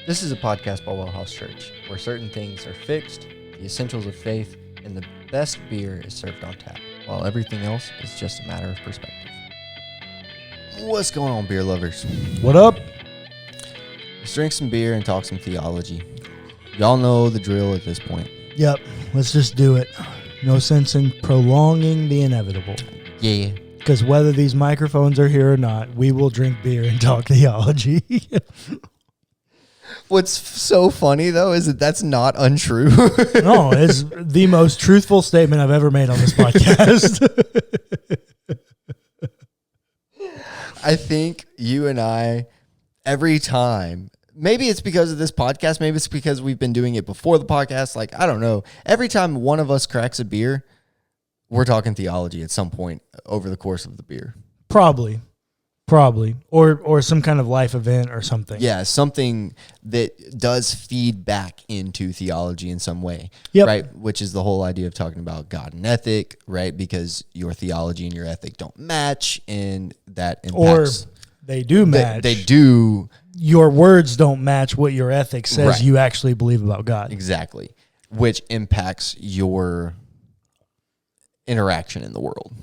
This is a podcast by WellHouse Church, where certain things are fixed, the essentials of faith, and the best beer is served on tap, while everything else is just a matter of perspective. What's going on, beer lovers? What up? Let's drink some beer and talk some theology. Y'all know the drill at this point. Yep, let's just do it. No sense in prolonging the inevitable. Yeah. Because whether these microphones are here or not, we will drink beer and talk theology. What's so funny, though, is that that's not untrue. No, it's the most truthful statement I've ever made on this podcast. I think you and I, every time, maybe it's because of this podcast, maybe it's because we've been doing it before the podcast, like, I don't know. Every time one of us cracks a beer, we're talking theology at some point over the course of the beer. Probably. Or some kind of life event or something. Yeah, something that does feed back into theology in some way, Yep. right? Which is the whole idea of talking about God and ethic, right? Because your theology and your ethic don't match, and that impacts. Or they do match. They do. Your words don't match what your ethic says Right. you actually believe about God. Exactly. Which impacts your interaction in the world.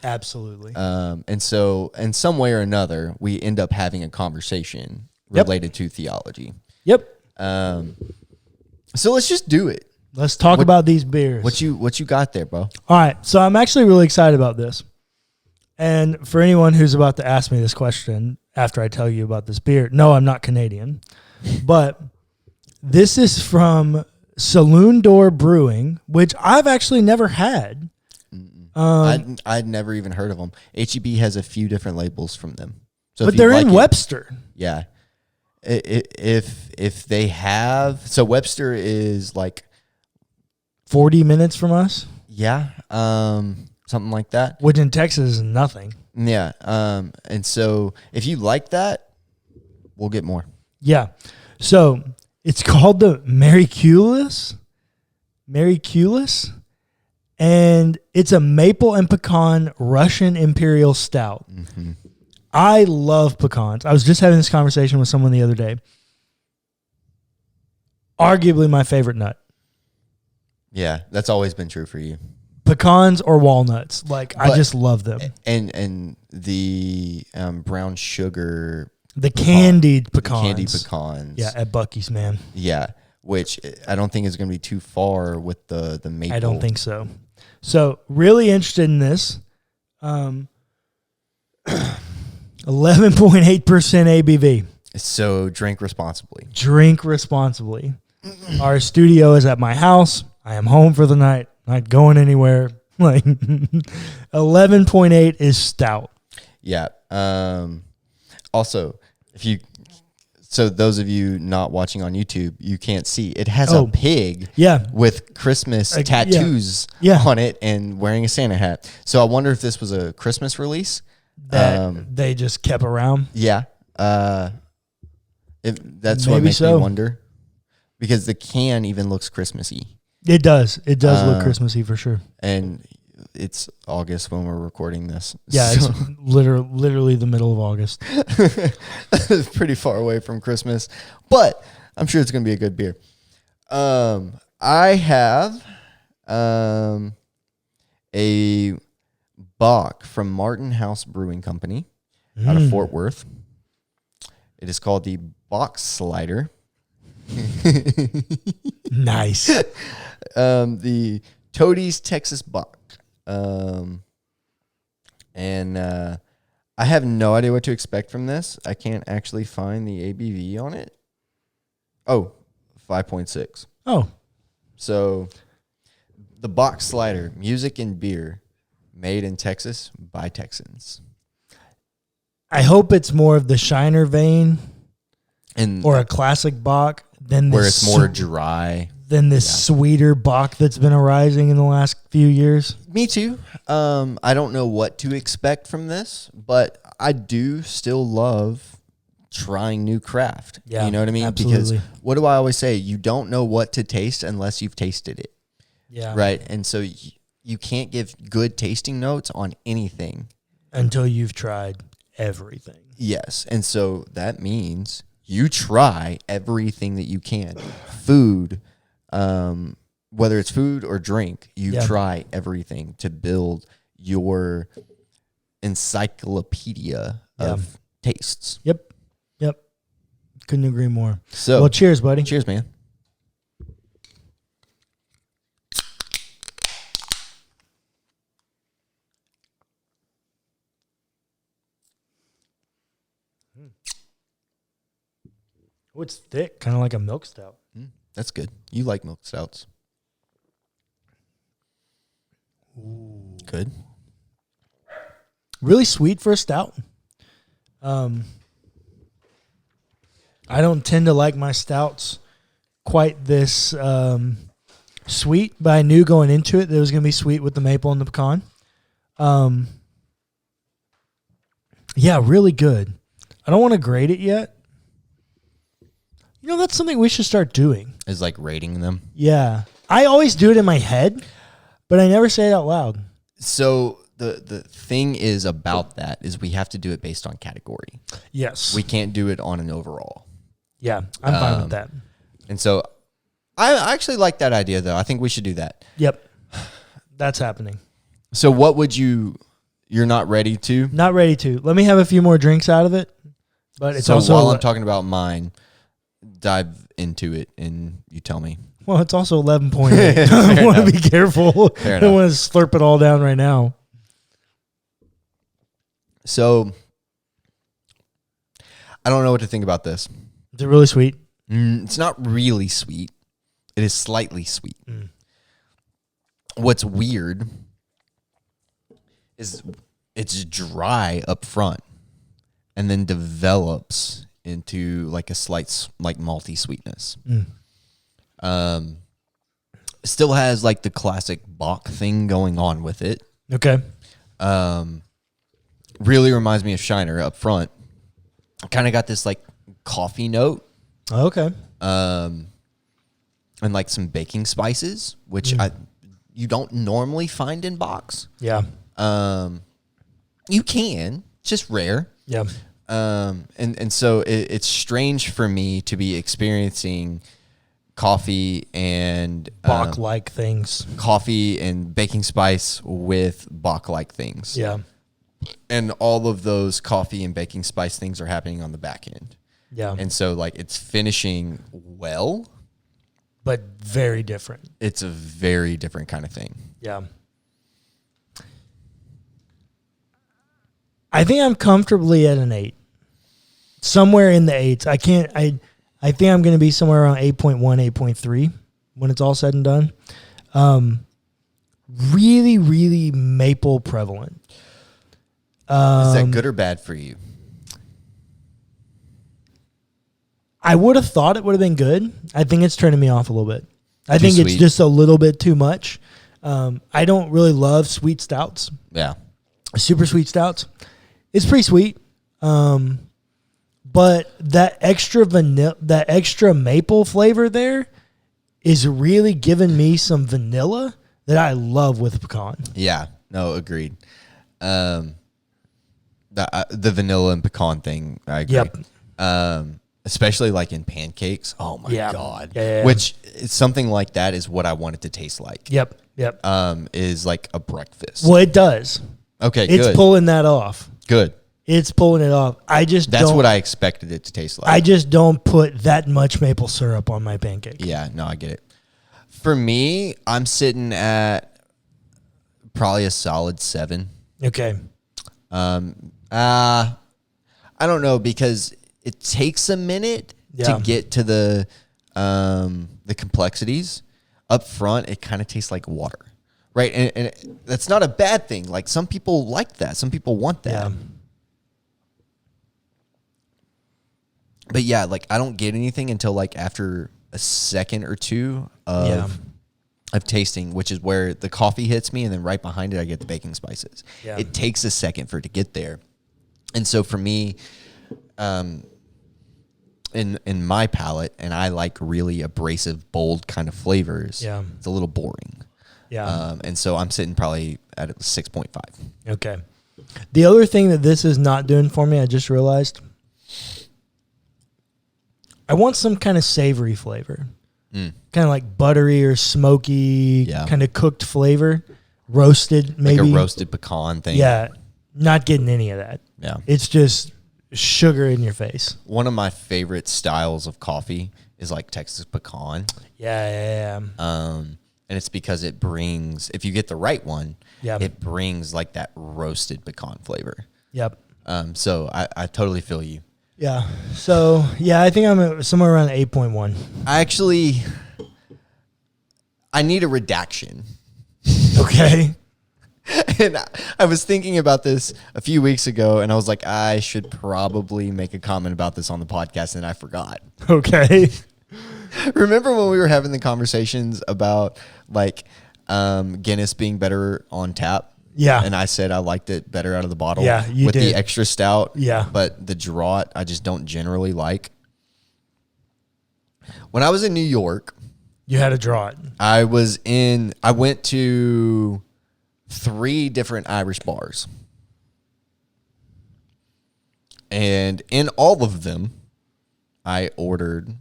Absolutely. And so in some way or another, we end up having a conversation related to theology. Yep. So let's just do it. Let's talk about these beers. What you got there, bro? All right. So I'm actually really excited about this. And for anyone who's about to ask me this question after I tell you about this beer, no, I'm not Canadian. But this is from Saloon Door Brewing, which I've actually never had. I'd never even heard of them. HEB has a few different labels from them. So but they're in Webster. Yeah. If they have, so Webster is like 40 minutes from us. Yeah. Something like that. Which in Texas is nothing. Yeah. And so if you like that, we'll get more. Yeah. So it's called the Mariculus. And it's a maple and pecan Russian Imperial Stout. Mm-hmm. I love pecans. I was just having this conversation with someone the other day. Arguably my favorite nut. Yeah, that's always been true for you. Pecans or walnuts. I just love them. And the brown sugar. The candied pecans. Candied pecans. Yeah, at Buc-ee's, man. Yeah, which I don't think is going to be too far with the maple. I don't think so. So, really interested in this. 11.8% ABV. So, drink responsibly. Drink responsibly. Our studio is at my house. I am home for the night. Not going anywhere. 11.8 is stout. Yeah. Also, so those of you not watching on YouTube, you can't see. It has a pig with Christmas tattoos on it and wearing a Santa hat. So I wonder if this was a Christmas release. That they just kept around. Yeah. That's what makes me wonder. Because the can even looks Christmassy. It does. It does look Christmassy for sure. And it's August when we're recording this. Yeah, so. It's literally the middle of August. It's pretty far away from Christmas, but I'm sure it's going to be a good beer. I have a Bock from Martin House Brewing Company out of Fort Worth. It is called the Box Slider. Nice. The Toadies Texas Bock. And I have no idea what to expect from this. I can't actually find the ABV on it. Oh, 5.6. Oh. So the Box Slider, music and beer, made in Texas by Texans. I hope it's more of the Shiner vein And or a classic Bock than where it's more dry. Than this sweeter Bock that's been arising in the last few years. Me too. I don't know what to expect from this, but I do still love trying new craft. Yeah, you know what I mean? absolutely. Because what do I always say? You don't know what to taste unless you've tasted it. Yeah. Right? And so you can't give good tasting notes on anything until you've tried everything. Yes. And so that means you try everything that you can. Food, whether it's food or drink, you try everything to build your encyclopedia of tastes. Yep. Couldn't agree more. So, well, cheers, buddy. Cheers, man. Oh, it's thick, kind of like a milk stout. That's good. You like milk stouts. Ooh. Good. Really sweet for a stout. I don't tend to like my stouts quite this sweet, but I knew going into it that it was going to be sweet with the maple and the pecan. Yeah, really good. I don't want to grade it yet. You know, that's something we should start doing. Is like rating them. Yeah. I always do it in my head, but I never say it out loud. So the thing is about that is we have to do it based on category. Yes. We can't do it on an overall. Yeah, I'm fine with that. And so I actually like that idea, though. I think we should do that. Yep. That's happening. So what would you're not ready to? Not ready to. Let me have a few more drinks out of it. But it's so also while I'm talking about mine, dive into it and you tell me. Well, it's also 11.8. I want to be careful. I don't want to slurp it all down right now. So I don't know what to think about this. Is it really sweet? It's not really sweet. It is slightly sweet. What's weird is it's dry up front and then develops into like a slight like malty sweetness. Still has like the classic Bach thing going on with it. Okay. Really reminds me of Shiner up front. Kind of got this like coffee note. Okay. And like some baking spices, which you don't normally find in Bachs. Yeah. You can, it's just rare. Yeah. And so it's strange for me to be experiencing coffee and Bach-like things. Coffee and baking spice with Bach-like things. Yeah. And all of those coffee and baking spice things are happening on the back end. Yeah. And so like it's finishing well, but very different. It's a very different kind of thing. Yeah. I think I'm comfortably at an 8. Somewhere in the 8s. I think I'm going to be somewhere around 8.1, 8.3 when it's all said and done. Really, really maple prevalent. Is that good or bad for you? I would have thought it would have been good. I think it's turning me off a little bit. I think sweet. It's just a little bit too much. I don't really love sweet stouts. Yeah. Super sweet stouts. It's pretty sweet. But that extra vanilla, that extra maple flavor there is really giving me some vanilla that I love with pecan. Yeah. No, agreed. The vanilla and pecan thing, I agree. Yep. Especially like in pancakes. Oh my God. Yeah. Which is something like that is what I want it to taste like. Yep. Is like a breakfast. Well, it does. Okay, it's good. pulling that off. Good. It's pulling it off. That's what I expected it to taste like. I just don't put that much maple syrup on my pancake. Yeah, no, I get it. For me, I'm sitting at probably a solid 7. Okay. I don't know because it takes a minute to get to the complexities. Up front, it kind of tastes like water, right? And that's not a bad thing. Like some people like that. Some people want that. Yeah. But yeah, like I don't get anything until like after a second or two of tasting, which is where the coffee hits me, and then right behind it, I get the baking spices. Yeah. It takes a second for it to get there, and so for me, in my palate, and I like really abrasive, bold kind of flavors. Yeah, it's a little boring. Yeah, and so I'm sitting probably at 6.5. Okay. The other thing that this is not doing for me, I just realized, I want some kind of savory flavor. Mm. Kind of like buttery or smoky, kind of cooked flavor. Roasted, maybe. Like a roasted pecan thing. Yeah. Not getting any of that. Yeah. It's just sugar in your face. One of my favorite styles of coffee is like Texas pecan. Yeah. And it's because it brings, if you get the right one, it brings like that roasted pecan flavor. Yep. So I totally feel you. Yeah. So, yeah, I think I'm at somewhere around 8.1. I need a redaction. Okay. And I was thinking about this a few weeks ago, and I was like, I should probably make a comment about this on the podcast, and I forgot. Okay. Remember when we were having the conversations about like Guinness being better on tap? Yeah. And I said I liked it better out of the bottle. Yeah, you with did. the extra stout. Yeah. But the draught, I just don't generally like. When I was in New York, You had a draught. I went to 3 different Irish bars. And in all of them, I ordered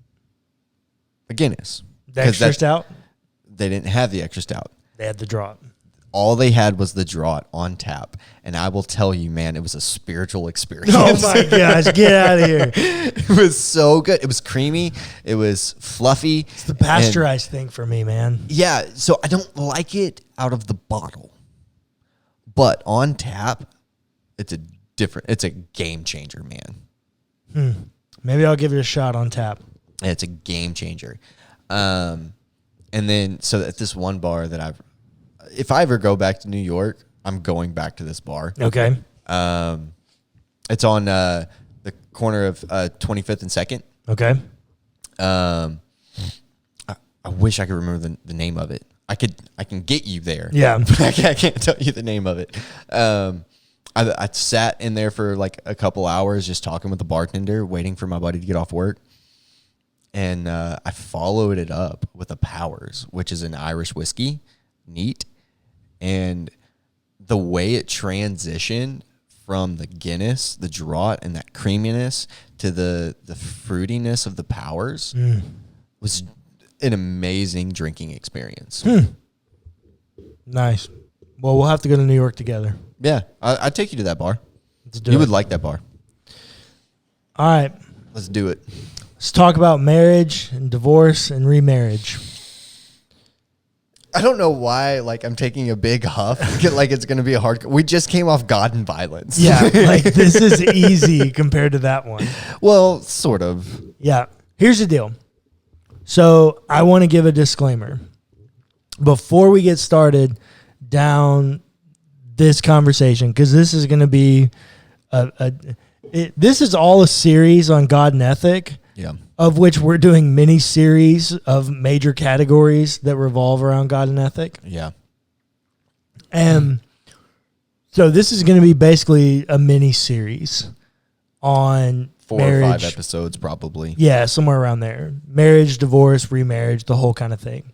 a Guinness. The extra stout? They didn't have the extra stout. They had the draught. All they had was the draught on tap. And I will tell you, man, it was a spiritual experience. Oh, my gosh. Get out of here. It was so good. It was creamy. It was fluffy. It's the pasteurized thing for me, man. Yeah, so I don't like it out of the bottle. But on tap, it's a game changer, man. Maybe I'll give it a shot on tap. It's a game changer. And then, so at this one bar that if I ever go back to New York, I'm going back to this bar. Okay. It's on the corner of 25th and 2nd. Okay. I wish I could remember the name of it. I can get you there. Yeah. But I can't tell you the name of it. I sat in there for like a couple hours just talking with the bartender, waiting for my buddy to get off work. And I followed it up with a Powers, which is an Irish whiskey, neat. And the way it transitioned from the Guinness, the draught, and that creaminess to the fruitiness of the Powers was an amazing drinking experience. Nice. Well, we'll have to go to New York together. Yeah, I'd take you to that bar. Let's do You it. would like that bar. All right. Let's do it. Let's talk about marriage and divorce and remarriage. I don't know why, like, I'm taking a big huff. Like, it's going to be a hard... We just came off God and Violence. Yeah, like, this is easy compared to that one. Well, sort of. Yeah. Here's the deal. So, I want to give a disclaimer. Before we get started down this conversation, because this is going to be... this is all a series on God and ethic. Yeah. Of which we're doing mini series of major categories that revolve around God and ethic. Yeah. And so this is going to be basically a mini series on 4 marriage. or 5 episodes, probably. Yeah, somewhere around there. Marriage, divorce, remarriage, the whole kind of thing.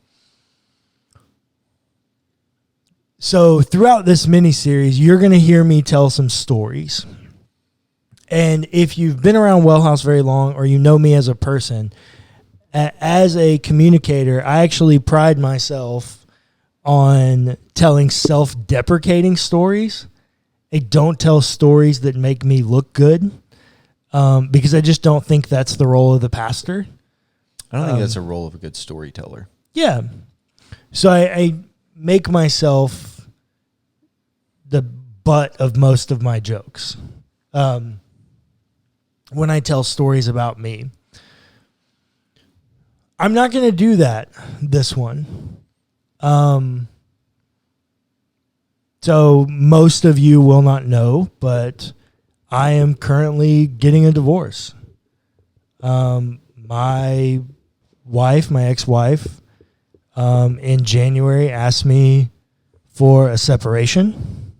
So throughout this mini series, you're going to hear me tell some stories. And if you've been around WellHouse very long, or you know me as a person, as a communicator, I actually pride myself on telling self-deprecating stories. I don't tell stories that make me look good, because I just don't think that's the role of the pastor. I don't think that's a role of a good storyteller. Yeah. So I make myself the butt of most of my jokes. When I tell stories about me. I'm not going to do that this one. So most of you will not know, but I am currently getting a divorce. My wife, my ex-wife, in January asked me for a separation.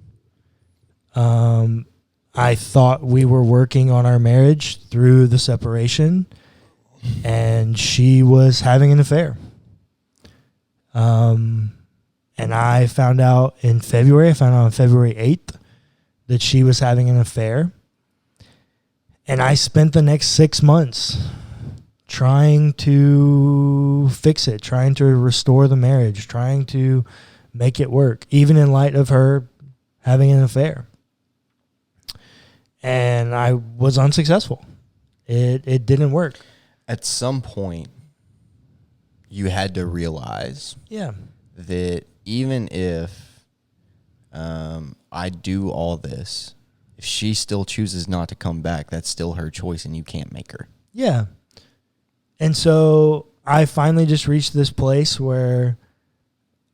I thought we were working on our marriage through the separation, and she was having an affair. And I found out in February, on February 8th, that she was having an affair. And I spent the next 6 months trying to fix it, trying to restore the marriage, trying to make it work, even in light of her having an affair. And I was unsuccessful. It didn't work. At some point, you had to realize that even if I do all this, if she still chooses not to come back, that's still her choice and you can't make her. Yeah. And so I finally just reached this place where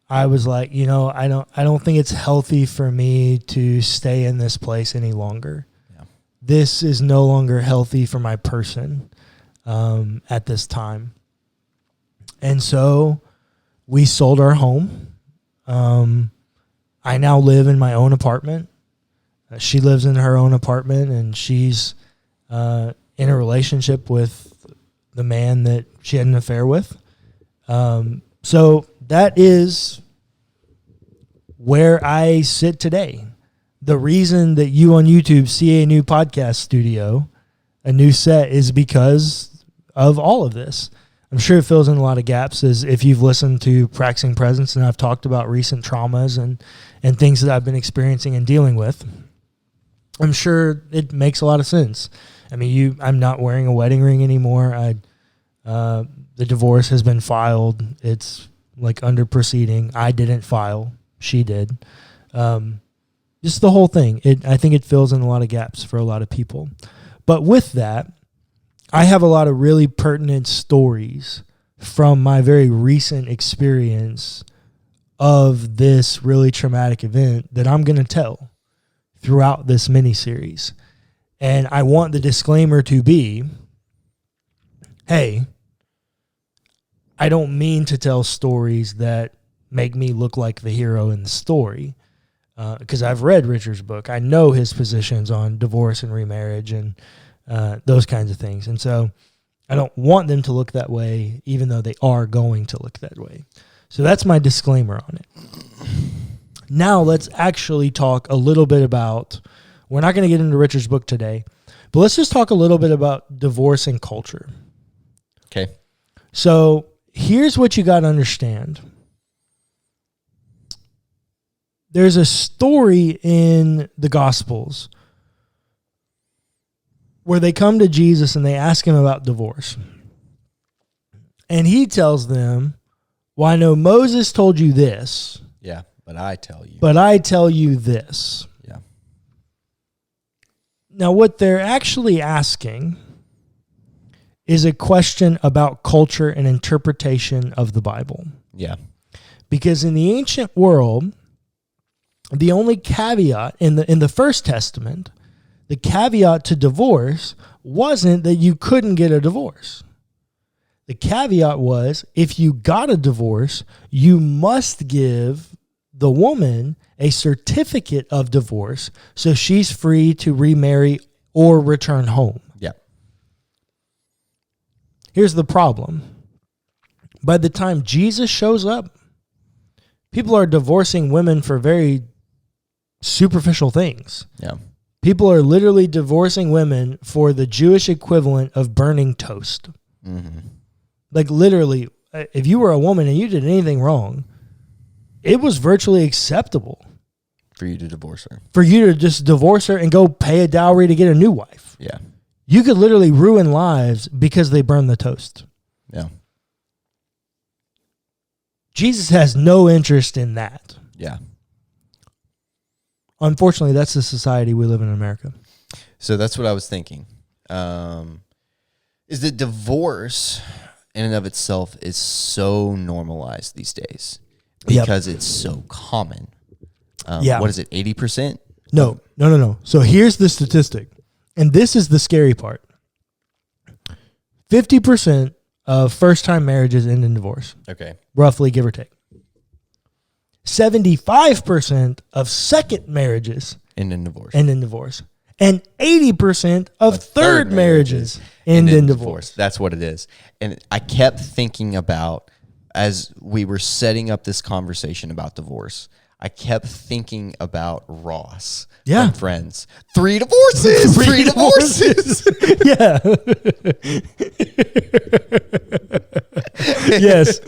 I was like, I don't think it's healthy for me to stay in this place any longer. Yeah. This is no longer healthy for my person at this time. And so we sold our home. I now live in my own apartment. She lives in her own apartment, and she's in a relationship with the man that she had an affair with. So that is where I sit today. The reason that you on YouTube see a new podcast studio, a new set, is because of all of this. I'm sure it fills in a lot of gaps, as if you've listened to Practicing Presence, and I've talked about recent traumas and things that I've been experiencing and dealing with. I'm sure it makes a lot of sense. I mean, I'm not wearing a wedding ring anymore. The divorce has been filed. It's like under proceeding. I didn't file. She did. Just the whole thing. I think it fills in a lot of gaps for a lot of people. But with that, I have a lot of really pertinent stories from my very recent experience of this really traumatic event that I'm going to tell throughout this mini-series. And I want the disclaimer to be, hey, I don't mean to tell stories that make me look like the hero in the story, because I've read Richard's book. I know his positions on divorce and remarriage and those kinds of things. And so I don't want them to look that way, even though they are going to look that way. So that's my disclaimer on it. Now let's actually talk a little bit about, we're not going to get into Richard's book today, but let's just talk a little bit about divorce and culture. Okay. So here's what you got to understand. There's a story in the Gospels where they come to Jesus and they ask him about divorce. And he tells them, well, I know Moses told you this. Yeah, but I tell you. But I tell you this. Yeah. Now, what they're actually asking is a question about culture and interpretation of the Bible. Yeah. Because in the ancient world, the only caveat in the First Testament, the caveat to divorce wasn't that you couldn't get a divorce. The caveat was, if you got a divorce, you must give the woman a certificate of divorce so she's free to remarry or return home. Yeah. Here's the problem. By the time Jesus shows up, people are divorcing women for very superficial things. Yeah. People are literally divorcing women for the Jewish equivalent of burning toast. Mm-hmm. Like literally, if you were a woman and you did anything wrong, it was virtually acceptable for you to divorce her. For you to just divorce her and go pay a dowry to get a new wife. Yeah. You could literally ruin lives because they burned the toast. Yeah. Jesus has no interest in that. Yeah. Unfortunately, that's the society we live in America. So that's what I was thinking. Is that divorce in and of itself is so normalized these days because it's so common. What is it, 80%? No. So here's the statistic, and this is the scary part. 50% of first-time marriages end in divorce. Okay. Roughly, give or take. 75% of second marriages end in divorce. And 80% of third marriages end in divorce. That's what it is. And I kept thinking about, as we were setting up this conversation about divorce, I kept thinking about Ross Yeah. from Friends. 3 divorces. 3 divorces. Yeah. Yes.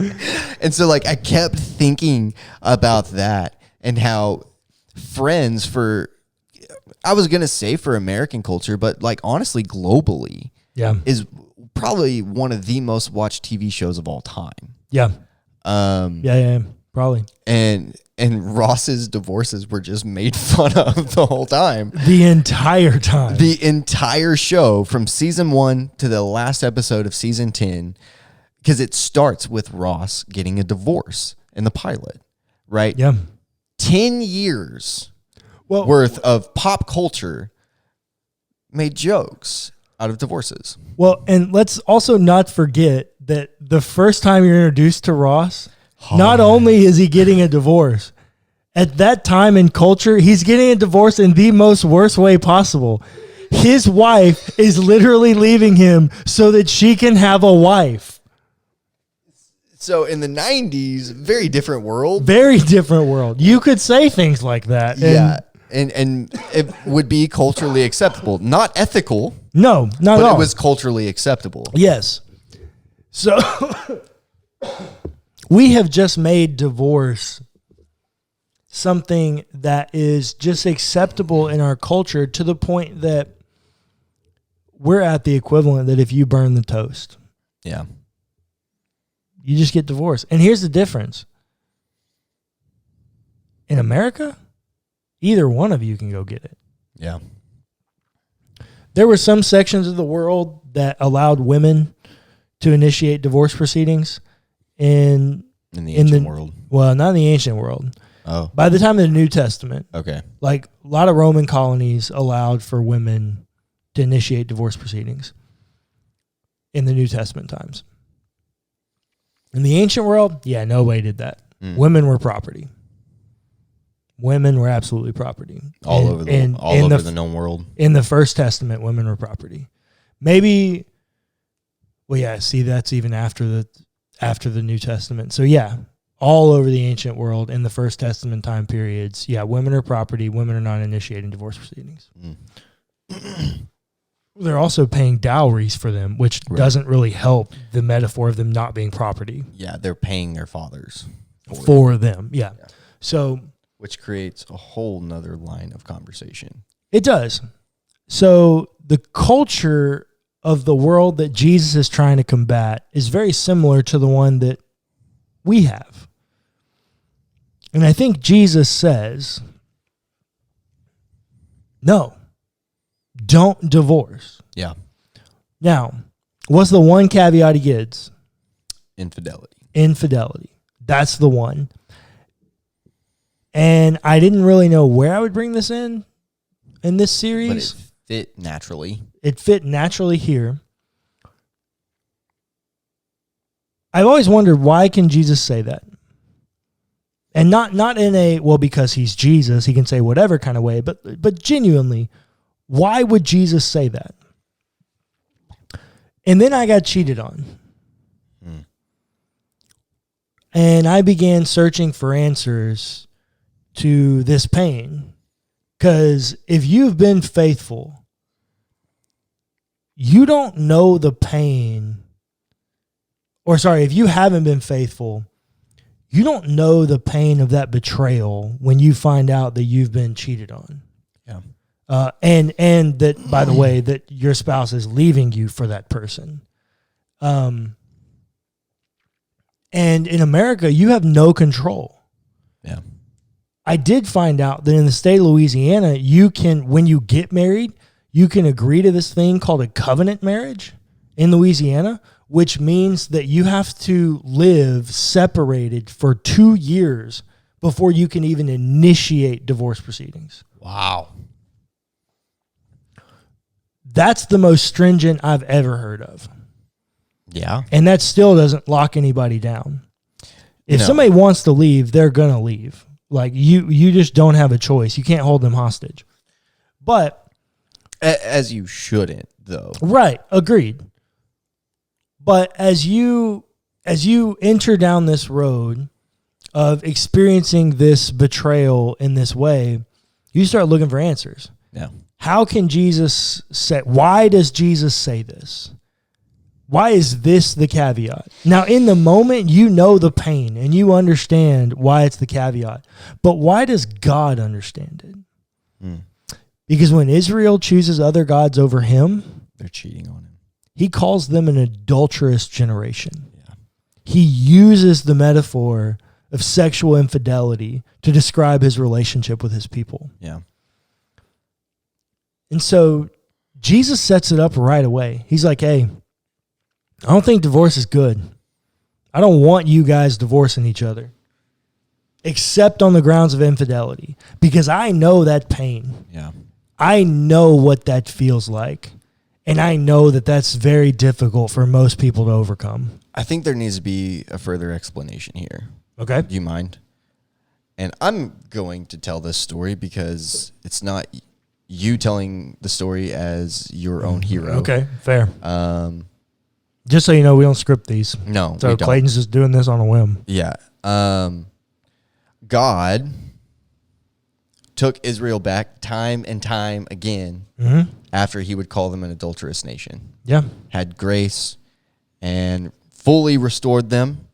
And so like I kept thinking about that and how Friends I was going to say for American culture, but like honestly globally Yeah. is probably one of the most watched TV shows of all time. Yeah. Yeah. Probably. And Ross's divorces were just made fun of the whole time. The entire time. The entire show from season 1 to the last episode of season 10, because it starts with Ross getting a divorce in the pilot, right? Yeah. 10 years worth of pop culture made jokes out of divorces. Well, and let's also not forget that the first time you're introduced to Ross, not only is he getting a divorce, at that time in culture, he's getting a divorce in the most worst way possible. His wife is literally leaving him so that she can have a wife. So in the 90s, very different world. Very different world. You could say things like that. Yeah. And it would be culturally acceptable. Not ethical. No, not at all. But it was culturally acceptable. Yes. So we have just made divorce something that is just acceptable in our culture to the point that we're at the equivalent that if you burn the toast, Yeah. you just get divorced. And here's the difference. In America, either one of you can go get it. Yeah. There were some sections of the world that allowed women to initiate divorce proceedings in the ancient world. Well, not in the ancient world. Oh. By the time of the New Testament. Okay. Like a lot of Roman colonies allowed for women to initiate divorce proceedings in the New Testament times. In the ancient world, yeah, nobody did that. Women were property. Women were absolutely property. All over the known world. In the First Testament, women were property. Maybe, well, yeah, see, that's even after the New Testament. So, yeah, all over the ancient world in the First Testament time periods, yeah, women are property. Women are not initiating divorce proceedings. They're also paying dowries for them, which doesn't really help the metaphor of them not being property. Yeah, they're paying their fathers for them. Yeah. So, which creates a whole nother line of conversation. It does. So the culture of the world that Jesus is trying to combat is very similar to the one that we have. And I think Jesus says, no, don't divorce. Yeah. Now, what's the one caveat he gives? Infidelity. That's the one. And I didn't really know where I would bring this in this series. But it fit naturally. It fit naturally here. I've always wondered, why can Jesus say that? And not in a, well, because he's Jesus, he can say whatever kind of way, but genuinely, why would Jesus say that? And then I got cheated on. And I began searching for answers to this pain. Because if you've been faithful, you don't know the pain. Or sorry, if you haven't been faithful, you don't know the pain of that betrayal when you find out that you've been cheated on. Yeah. And that, by the way, that your spouse is leaving you for that person. And in America, you have no control. Yeah. I did find out that in the state of Louisiana, you can, when you get married, you can agree to this thing called a covenant marriage in Louisiana, which means that you have to live separated for 2 years before you can even initiate divorce proceedings. Wow. That's the most stringent I've ever heard of. Yeah. And that still doesn't lock anybody down. If somebody wants to leave, they're going to leave. Like, you just don't have a choice. You can't hold them hostage. But as you shouldn't, though. Right, agreed. But as you enter down this road of experiencing this betrayal in this way, you start looking for answers. Yeah. How can Jesus say, why does Jesus say this? Why is this the caveat? Now, in the moment, you know the pain and you understand why it's the caveat. But why does God understand it? Because when Israel chooses other gods over him, they're cheating on him. He calls them an adulterous generation. Yeah. He uses the metaphor of sexual infidelity to describe his relationship with his people. Yeah. And so Jesus sets it up right away. He's like, hey, I don't think divorce is good. I don't want you guys divorcing each other, except on the grounds of infidelity, because I know that pain. Yeah. I know what that feels like, and I know that that's very difficult for most people to overcome. I think there needs to be a further explanation here. Okay. Do you mind? And I'm going to tell this story because it's not you telling the story as your own hero. Okay, fair. Just so you know, we don't script these. No, So we don't. Clayton's just doing this on a whim. Yeah. God took Israel back time and time again after he would call them an adulterous nation. Yeah. Had grace and fully restored them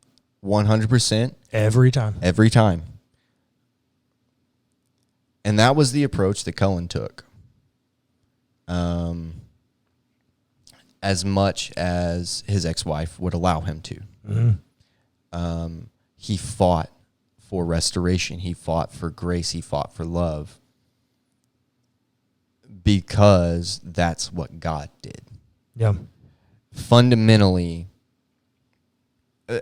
100%. Every time. Every time. And that was the approach that Cullen took. As much as his ex-wife would allow him to. He fought for restoration. He fought for grace. He fought for love. Because that's what God did. Yeah. Fundamentally,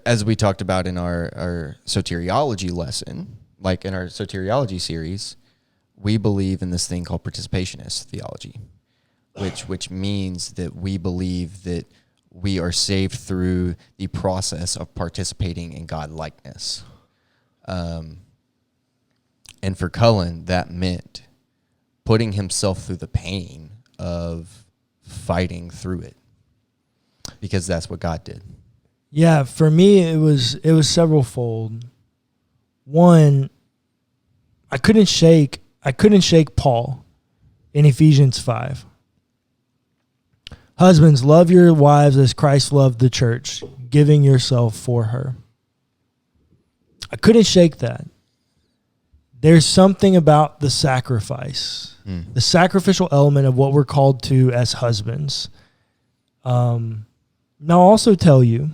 as we talked about in our soteriology lesson, like in our soteriology series, we believe in this thing called participationist theology, which means that we believe that we are saved through the process of participating in God-likeness. And for Cullen, that meant putting himself through the pain of fighting through it, because that's what God did. Yeah, for me it was several fold. One, I couldn't shake Paul in Ephesians 5. Husbands, love your wives as Christ loved the church, giving yourself for her. I couldn't shake that. There's something about the sacrifice, the sacrificial element of what we're called to as husbands. Now, I'll also tell you,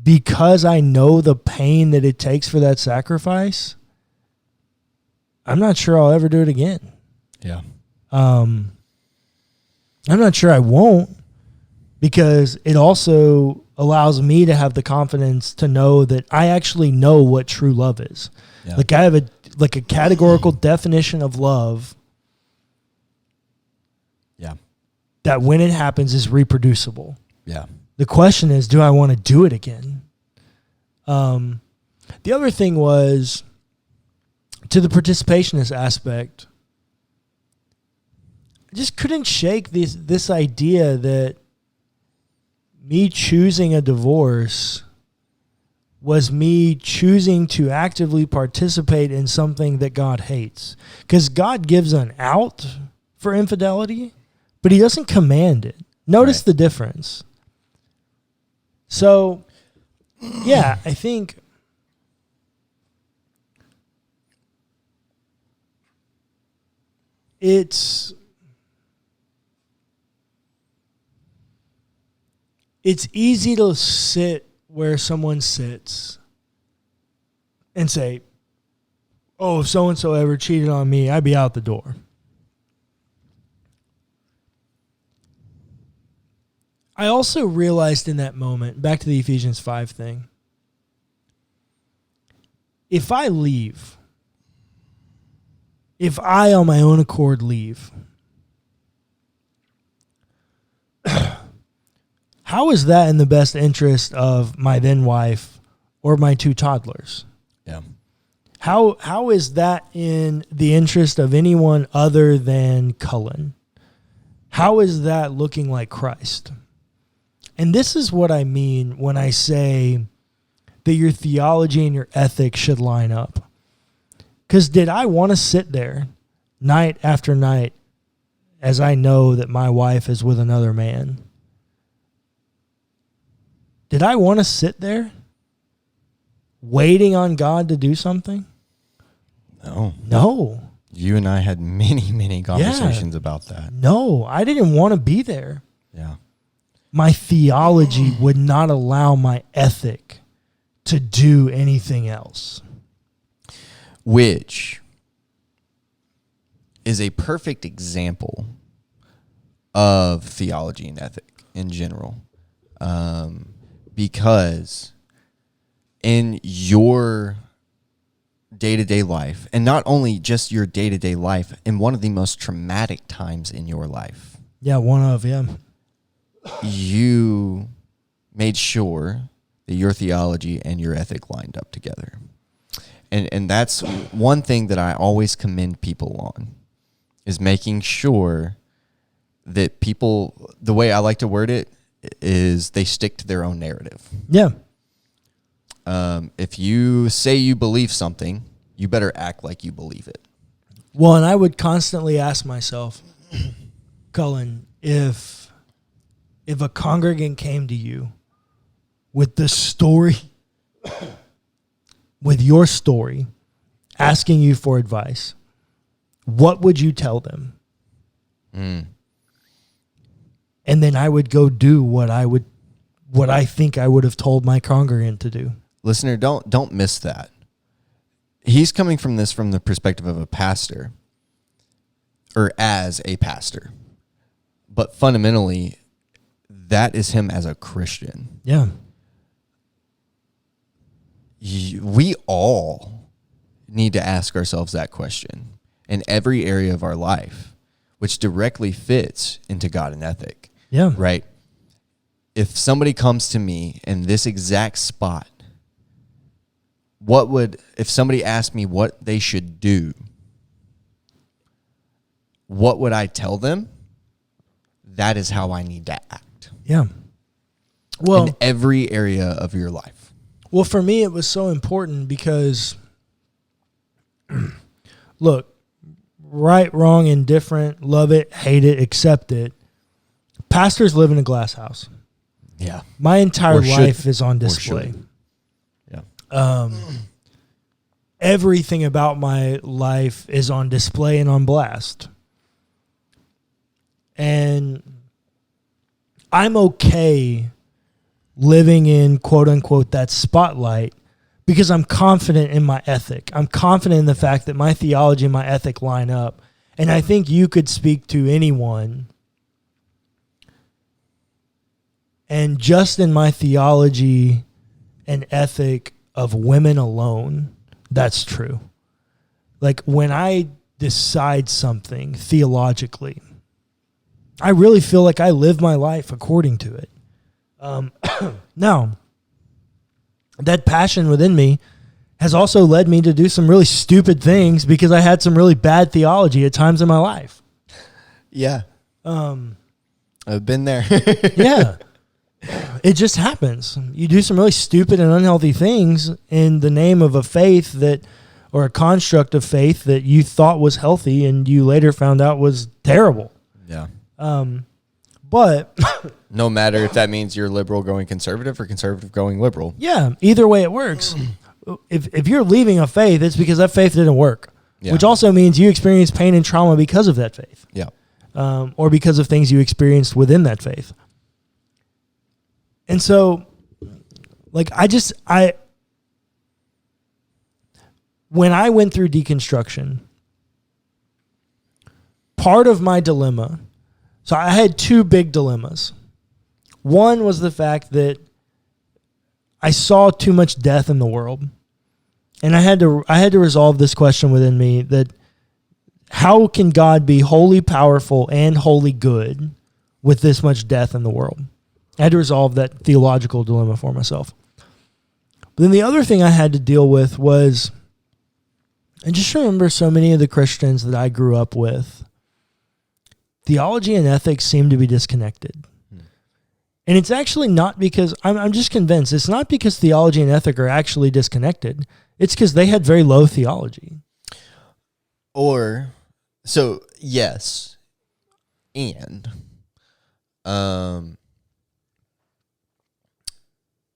because I know the pain that it takes for that sacrifice, I'm not sure I'll ever do it again. Yeah. I'm not sure I won't, because it also allows me to have the confidence to know that I actually know what true love is. Yeah. Like I have a categorical definition of love. Yeah. That when it happens is reproducible. Yeah. The question is, do I want to do it again? The other thing was, to the participationist aspect, I just couldn't shake this idea that me choosing a divorce was me choosing to actively participate in something that God hates. Because God gives an out for infidelity, but he doesn't command it. Notice the difference. So, yeah, I think it's easy to sit where someone sits and say, oh, if so-and-so ever cheated on me, I'd be out the door. I also realized in that moment, back to the Ephesians 5 thing, if I leave, if I on my own accord leave, how is that in the best interest of my then wife or my two toddlers? Yeah. How is that in the interest of anyone other than Cullen? How is that looking like Christ? And this is what I mean when I say that your theology and your ethics should line up. Because did I want to sit there night after night as I know that my wife is with another man? Did I want to sit there waiting on God to do something? No. You and I had many conversations about that. No, I didn't want to be there. Yeah. My theology would not allow my ethic to do anything else. Which is a perfect example of theology and ethic in general. Because in your day-to-day life, and not only just your day-to-day life, in one of the most traumatic times in your life. Yeah, you made sure that your theology and your ethic lined up together. And that's one thing that I always commend people on, is making sure that people, the way I like to word it, is they stick to their own narrative. Yeah. If you say you believe something, you better act like you believe it. Well, and I would constantly ask myself, Cullen, if a congregant came to you with the story, with your story, asking you for advice, what would you tell them? And then I would go do what I think I would have told my congregant to do. Listener, don't miss that. He's coming from the perspective of a pastor, or as a pastor. But fundamentally, that is him as a Christian. Yeah. We all need to ask ourselves that question in every area of our life, which directly fits into God and ethic. Yeah. Right? If somebody comes to me in this exact spot, if somebody asked me what they should do, what would I tell them? That is how I need to act. Yeah. Well, in every area of your life. Well, for me, it was so important because, look, right, wrong, indifferent, love it, hate it, accept it. Pastors live in a glass house. Yeah. My entire life is on display. Yeah. Everything about my life is on display and on blast. And I'm okay living in, quote unquote, that spotlight because I'm confident in my ethic. I'm confident in the fact that my theology and my ethic line up. And I think you could speak to anyone, and just in my theology and ethic of women alone, that's true. Like when I decide something theologically, I really feel like I live my life according to it. Now, that passion within me has also led me to do some really stupid things because I had some really bad theology at times in my life. Yeah. I've been there. Yeah. It just happens. You do some really stupid and unhealthy things in the name of a faith that, or a construct of faith that you thought was healthy and you later found out was terrible. Yeah. But no matter if that means you're liberal going conservative or conservative going liberal. Yeah, either way it works. If you're leaving a faith, it's because that faith didn't work, which also means you experienced pain and trauma because of that faith. Yeah. Or because of things you experienced within that faith. And so, like, when I went through deconstruction, part of my dilemma, so I had two big dilemmas. One was the fact that I saw too much death in the world. And I had to resolve this question within me, that how can God be wholly powerful and wholly good with this much death in the world? I had to resolve that theological dilemma for myself. But then the other thing I had to deal with was, I just remember so many of the Christians that I grew up with, theology and ethics seemed to be disconnected. And it's actually not because, I'm just convinced, it's not because theology and ethic are actually disconnected. It's because they had very low theology. Yes. And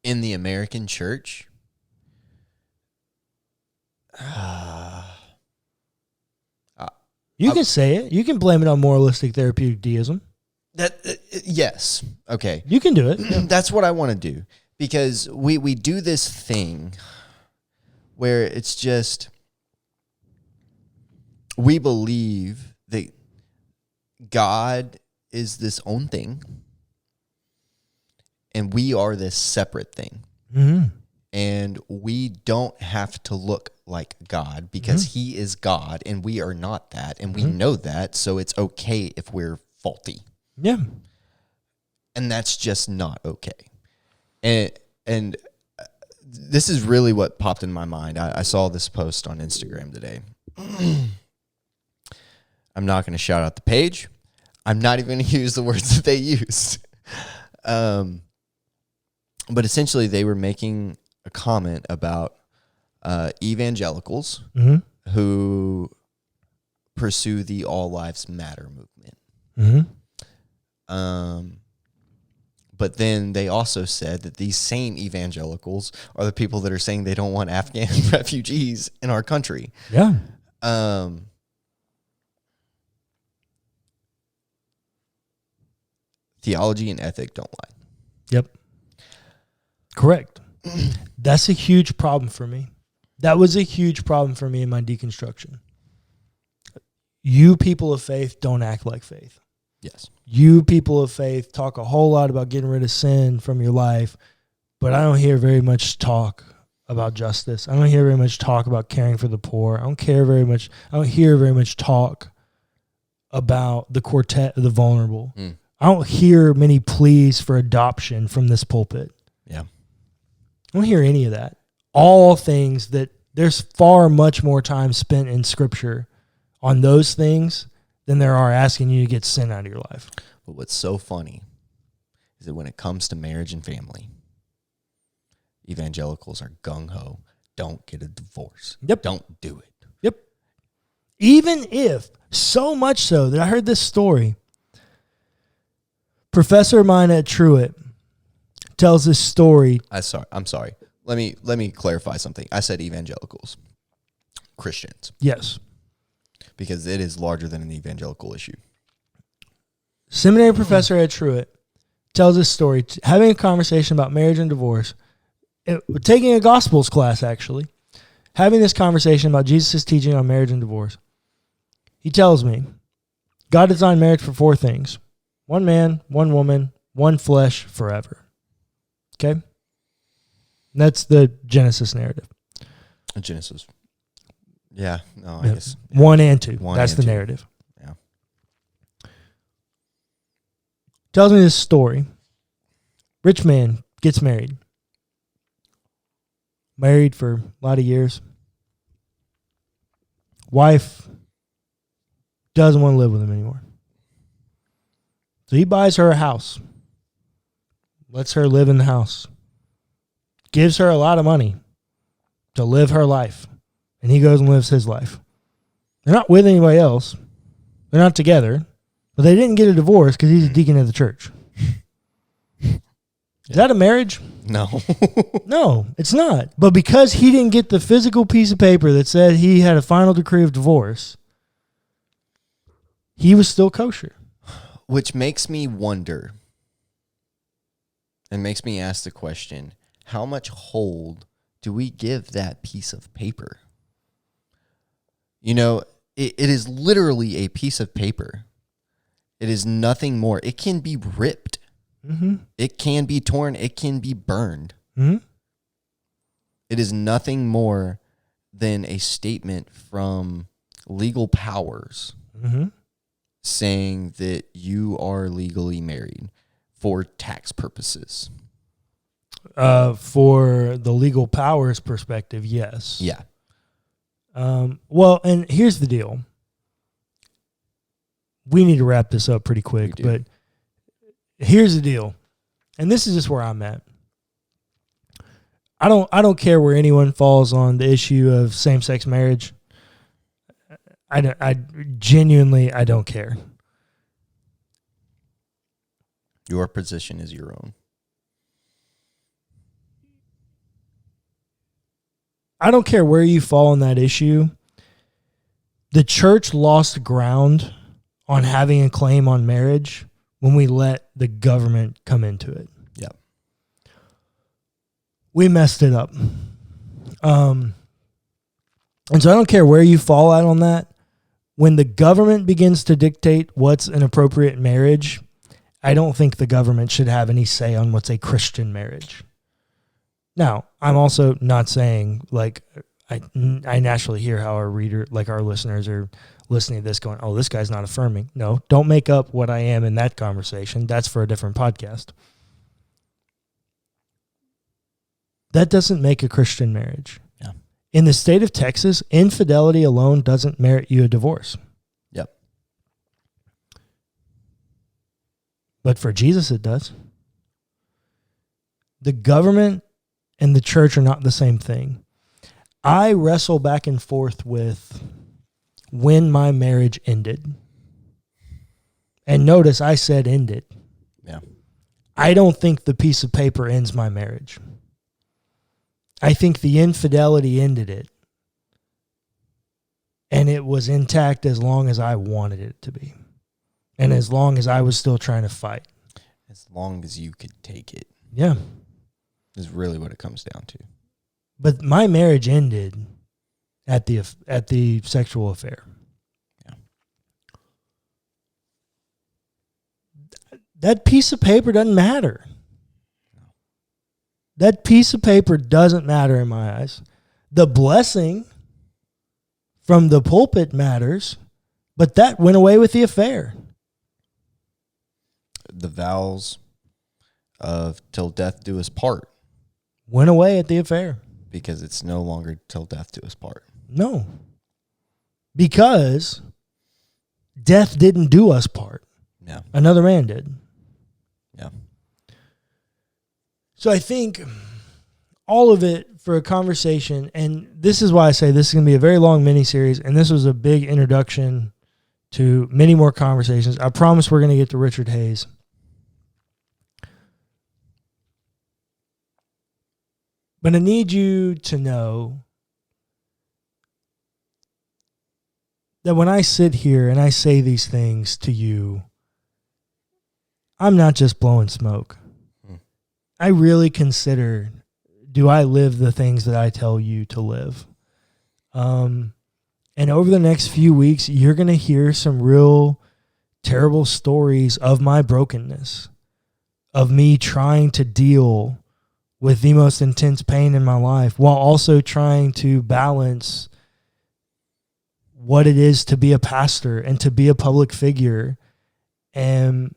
in the American church, you can say it. You can blame it on moralistic therapeutic deism. Yes. Okay. You can do it. That's what I want to do, because we do this thing where it's just, we believe that God is this own thing and we are this separate thing. Mm-hmm. And we don't have to look like God because he is God and we are not that. And we know that. So it's okay if we're faulty. Yeah. And that's just not okay. And this is really what popped in my mind. I saw this post on Instagram today. I'm not going to shout out the page. I'm not even going to use the words that they used. But essentially, they were making a comment about evangelicals who pursue the All Lives Matter movement. But then they also said that these same evangelicals are the people that are saying they don't want Afghan refugees in our country. Yeah. Theology and ethic don't lie. Yep. Correct. That's a huge problem for me. That was a huge problem for me in my deconstruction. You people of faith don't act like faith. Yes. You people of faith talk a whole lot about getting rid of sin from your life, but I don't hear very much talk about justice. I don't hear very much talk about caring for the poor. I don't hear very much talk about the quartet of the vulnerable. I don't hear many pleas for adoption from this pulpit. Yeah. I don't hear any of that. All things that there's far much more time spent in Scripture on those things than there are asking you to get sin out of your life. But what's so funny is that when it comes to marriage and family, evangelicals are gung-ho. Don't get a divorce. Yep. Don't do it. Yep. Even if, so much so that I heard this story. Professor of mine at Truett tells this story. I'm sorry. Let me clarify something. I said evangelicals. Christians. Yes. Because it is larger than an evangelical issue. Seminary professor at Truett tells this story, having a conversation about marriage and divorce, taking a Gospels class, actually, having this conversation about Jesus' teaching on marriage and divorce. He tells me, God designed marriage for 4 things. 1 man, 1 woman, 1 flesh, forever. Okay? And that's the Genesis narrative. Genesis. Yeah, no, I guess. 1 and 2. That's the 2. narrative. Yeah. Tells me this story. Rich man gets married. Married for a lot of years. Wife doesn't want to live with him anymore. So he buys her a house. Lets her live in the house. Gives her a lot of money to live her life. And he goes and lives his life. They're not with anybody else. They're not together. But they didn't get a divorce because he's a deacon of the church. Is that a marriage? No. No, it's not. But because he didn't get the physical piece of paper that said he had a final decree of divorce, he was still kosher. Which makes me wonder, and makes me ask the question, how much hold do we give that piece of paper? You know, it is literally a piece of paper. It is nothing more. It can be ripped. Mm-hmm. It can be torn. It can be burned. Mm-hmm. It is nothing more than a statement from legal powers saying that you are legally married for tax purposes. For the legal powers perspective, yes. Yeah. Well, and here's the deal. We need to wrap this up pretty quick, but here's the deal. and this is just where I'm at. I don't care where anyone falls on the issue of same-sex marriage. I genuinely don't care. Your position is your own. I don't care where you fall on that issue. The church lost ground on having a claim on marriage when we let the government come into it. Yep. We messed it up. And so I don't care where you fall at on that. When the government begins to dictate what's an appropriate marriage, I don't think the government should have any say on what's a Christian marriage. Now, I'm also not saying, like, I naturally hear how our listeners are listening to this going, oh, this guy's not affirming. No, don't make up what I am in that conversation. That's for a different podcast. That doesn't make a Christian marriage. Yeah. In the state of Texas, infidelity alone doesn't merit you a divorce. Yep. But for Jesus, it does. The government and the church are not the same thing. I wrestle back and forth with when my marriage ended. And notice I said ended. Yeah. I don't think the piece of paper ends my marriage. I think the infidelity ended it. And it was intact as long as I wanted it to be. And as long as I was still trying to fight. As long as you could take it. Yeah. Is really what it comes down to. But my marriage ended at the sexual affair. Yeah. That piece of paper doesn't matter. That piece of paper doesn't matter in my eyes. The blessing from the pulpit matters, but that went away with the affair. The vows of till death do us part. Went away at the affair. Because it's no longer till death do us part. No. Because death didn't do us part. Yeah. Another man did. Yeah. So I think all of it for a conversation, and this is why I say this is going to be a very long mini-series, and this was a big introduction to many more conversations. I promise we're going to get to Richard Hayes. But I need you to know that when I sit here and I say these things to you, I'm not just blowing smoke. I really consider, do I live the things that I tell you to live? And over the next few weeks, you're going to hear some real terrible stories of my brokenness, of me trying to deal with the most intense pain in my life while also trying to balance what it is to be a pastor and to be a public figure and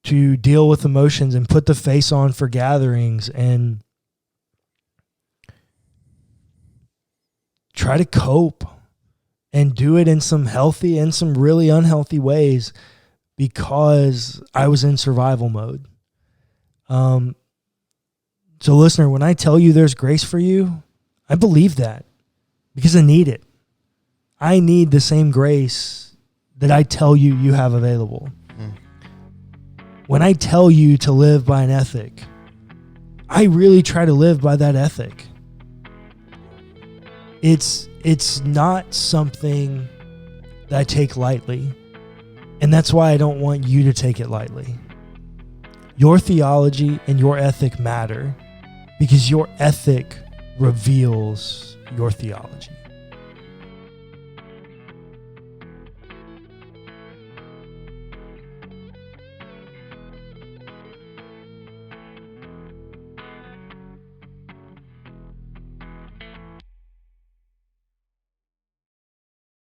to deal with emotions and put the face on for gatherings and try to cope and do it in some healthy and some really unhealthy ways because I was in survival mode. So listener, when I tell you there's grace for you, I believe that because I need it. I need the same grace that I tell you you have available. When I tell you to live by an ethic, I really try to live by that ethic. It's not something that I take lightly, and that's why I don't want you to take it lightly. Your theology and your ethic matter because your ethic reveals your theology.